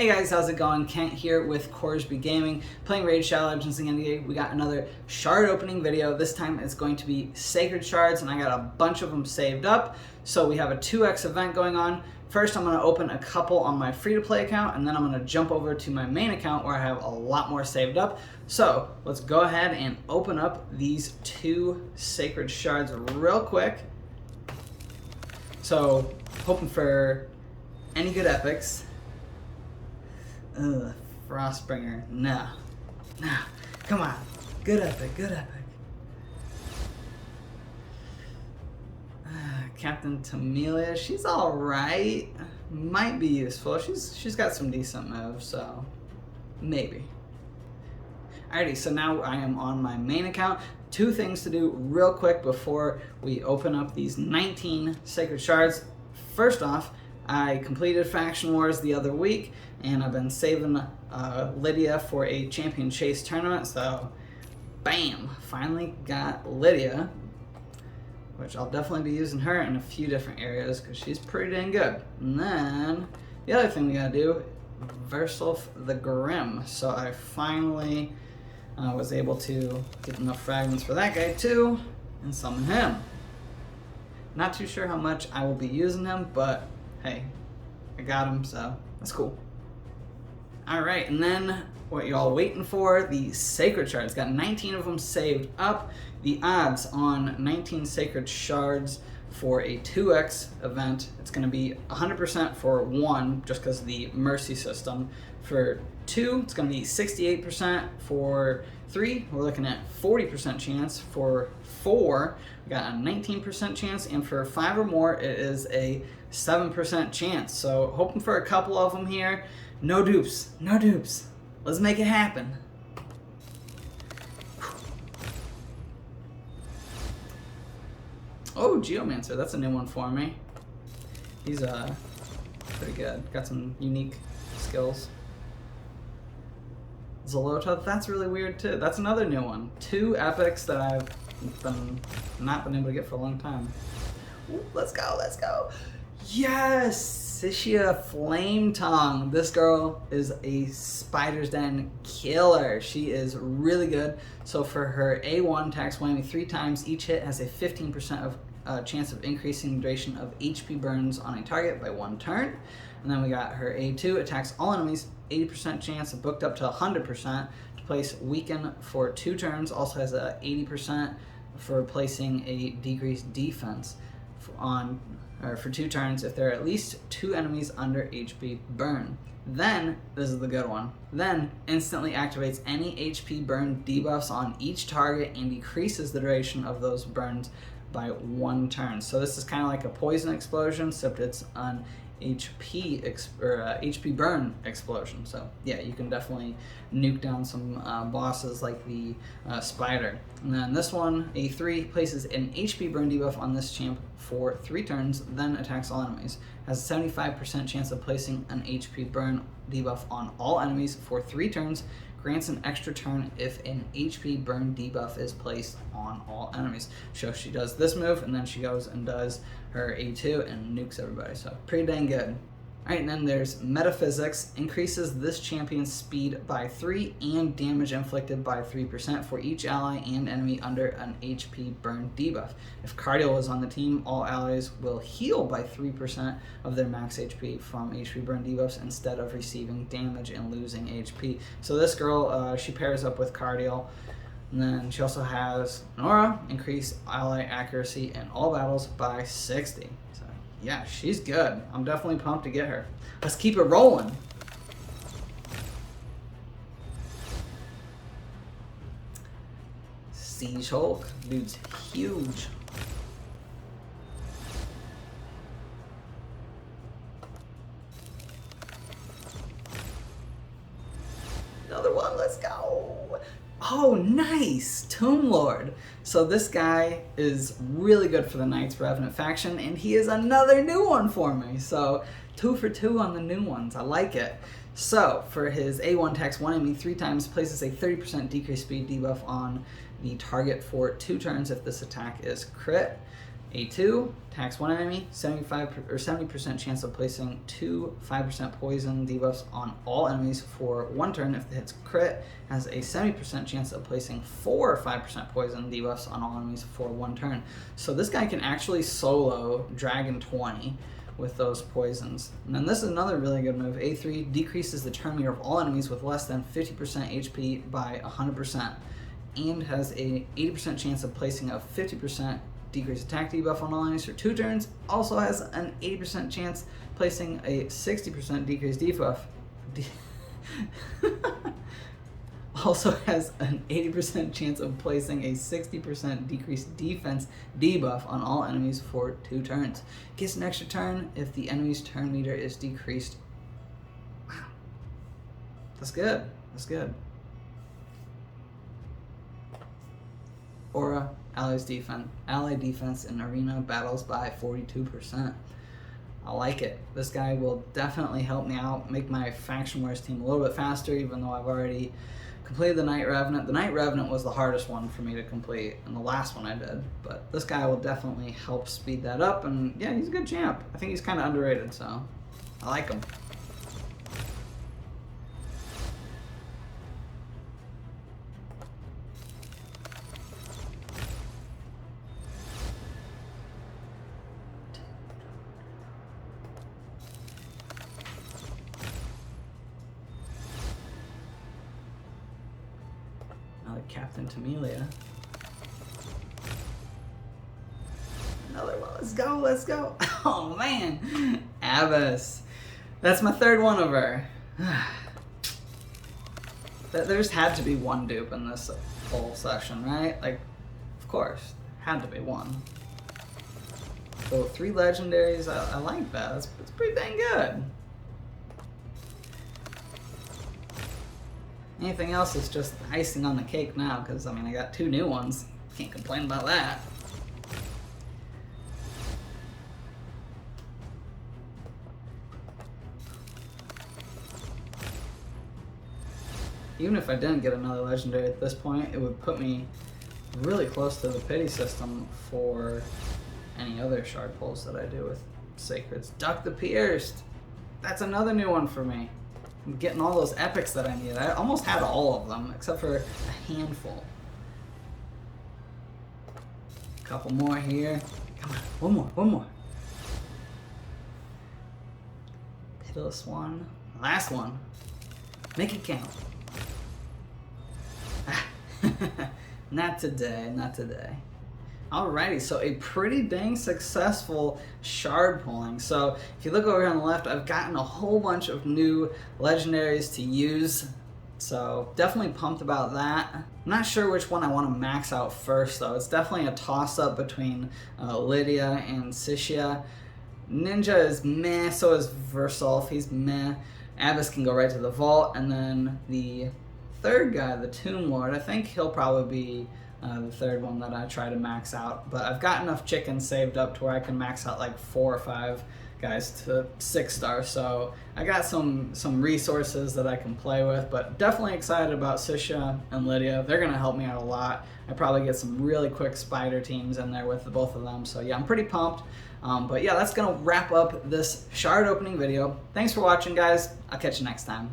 Hey guys, how's it going? Kent here with Corsby Gaming, playing Raid Shadow Legends again today. We got another shard opening video. This time it's going to be Sacred Shards, and I got a bunch of them saved up. So we have a 2x event going on. First, I'm going to open a couple on my free-to-play account, and then I'm going to jump over to my main account where I have a lot more saved up. So let's go ahead and open up these 2 Sacred Shards real quick. So, hoping for any good epics. Ugh, Frostbringer. No. Come on. Good epic, good epic. Captain Tamelia, she's alright. Might be useful. She's got some decent moves, so maybe. Alrighty, so now I am on my main account. 2 things to do real quick before we open up these 19 Sacred Shards. First off, I completed Faction Wars the other week, and I've been saving Lydia for a Champion Chase tournament, so bam! Finally got Lydia, which I'll definitely be using her in a few different areas because she's pretty dang good. And then the other thing we gotta do, Versilf the Grim. So I finally was able to get enough fragments for that guy too, and summon him. Not too sure how much I will be using him, but hey, I got him, so that's cool. Alright, and then what you all waiting for, the Sacred Shards. Got 19 of them saved up. The odds on 19 Sacred Shards for a 2x event, it's going to be 100% for 1, just because of the Mercy system. For 2, it's going to be 68%. For 3, we're looking at 40% chance. For 4, we got a 19% chance. And for 5 or more, it is a 7% chance. So hoping for a couple of them here. No dupes, no dupes. Let's make it happen. Oh, Geomancer, that's a new one for me. He's pretty good. Got some unique skills. Zolota, that's really weird too. That's another new one. 2 epics that I've not been able to get for a long time. Ooh, let's go, let's go. Yes! Sishia Flame Tongue. This girl is a Spider's Den killer. She is really good. So for her A1, attacks whammy 3 times. Each hit has a 15% of chance of increasing the duration of HP burns on a target by 1 turn. And then we got her A2, attacks all enemies, 80% chance of booked up to 100% to place weaken for 2 turns. Also has a 80% for placing a decreased defense for 2 turns if there are at least 2 enemies under HP burn. Then, this is the good one, then instantly activates any HP burn debuffs on each target and decreases the duration of those burns by 1 turn. So this is kind of like a poison explosion, except it's an HP burn explosion. So yeah, you can definitely nuke down some bosses like the Spider. And then this one, A3, places an HP burn debuff on this champ for 3 turns, then attacks all enemies. Has a 75% chance of placing an HP burn debuff on all enemies for 3 turns. Grants an extra turn if an HP burn debuff is placed on all enemies. So she does this move, and then she goes and does her A2 and nukes everybody. So pretty dang good. Alright, and then there's Metaphysics. Increases this champion's speed by 3 and damage inflicted by 3% for each ally and enemy under an HP burn debuff. If Cardial is on the team, all allies will heal by 3% of their max HP from HP burn debuffs instead of receiving damage and losing HP. So this girl, she pairs up with Cardial. And then she also has Nora, increase ally accuracy in all battles by 60. So yeah, she's good. I'm definitely pumped to get her. Let's keep it rolling. Siege Hulk, dude's huge. Another one, let's go. Oh, nice! Tomb Lord. So this guy is really good for the Knights Revenant faction, and he is another new one for me. So 2 for 2 on the new ones. I like it. So for his A1, attacks 1 enemy 3 times, places a 30% decreased speed debuff on the target for 2 turns if this attack is crit. A2, attacks one enemy, 70% chance of placing 2 5% poison debuffs on all enemies for 1 turn. If it hits crit, has a 70% chance of placing 4 5% poison debuffs on all enemies for 1 turn. So this guy can actually solo Dragon 20 with those poisons. And then this is another really good move. A3 decreases the turn meter of all enemies with less than 50% HP by 100%, and has a 80% chance of placing a 50% decreased attack debuff on all enemies for 2 turns. Also has an 80% chance placing a 60% decreased debuff. Also has an 80% chance of placing a 60% decreased defense debuff on all enemies for 2 turns. Gets an extra turn if the enemy's turn meter is decreased. Wow. That's good. That's good. Aura, ally defense in arena battles by 42%. I like it. This guy will definitely help me out, make my Faction Wars team a little bit faster, even though I've already completed the Night Revenant. The Night Revenant was the hardest one for me to complete, and the last one I did. But this guy will definitely help speed that up, and yeah, he's a good champ. I think he's kind of underrated, so I like him. Captain Tamelia. Another one. Let's go. Let's go. Oh man, Abbas. That's my 3rd one of her. There's had to be one dupe in this whole session, right? Like, of course, had to be one. So 3 legendaries. I like that. It's pretty dang good. Anything else is just icing on the cake now, because, I mean, I got 2 new ones. Can't complain about that. Even if I didn't get another legendary at this point, it would put me really close to the pity system for any other shard pulls that I do with Sacreds. Duck the Pierced! That's another new one for me. I'm getting all those epics that I need. I almost had all of them, except for a handful. A couple more here. Come on, one more. Pitiless one. Last one. Make it count. Not today, not today. Alrighty, so a pretty dang successful shard pulling. So if you look over here on the left, I've gotten a whole bunch of new legendaries to use. So definitely pumped about that. I'm not sure which one I want to max out first though. It's definitely a toss-up between Lydia and Sishia. Ninja is meh, so is Versolf, he's meh. Abbas can go right to the vault, and then the 3rd guy, the Tomb Lord, I think he'll probably be the 3rd one that I try to max out. But I've got enough chickens saved up to where I can max out like 4 or 5 guys to 6-star. So I got some resources that I can play with, but definitely excited about Sisha and Lydia. They're going to help me out a lot. I probably get some really quick spider teams in there with the both of them. So yeah, I'm pretty pumped. But yeah, that's going to wrap up this shard opening video. Thanks for watching, guys. I'll catch you next time.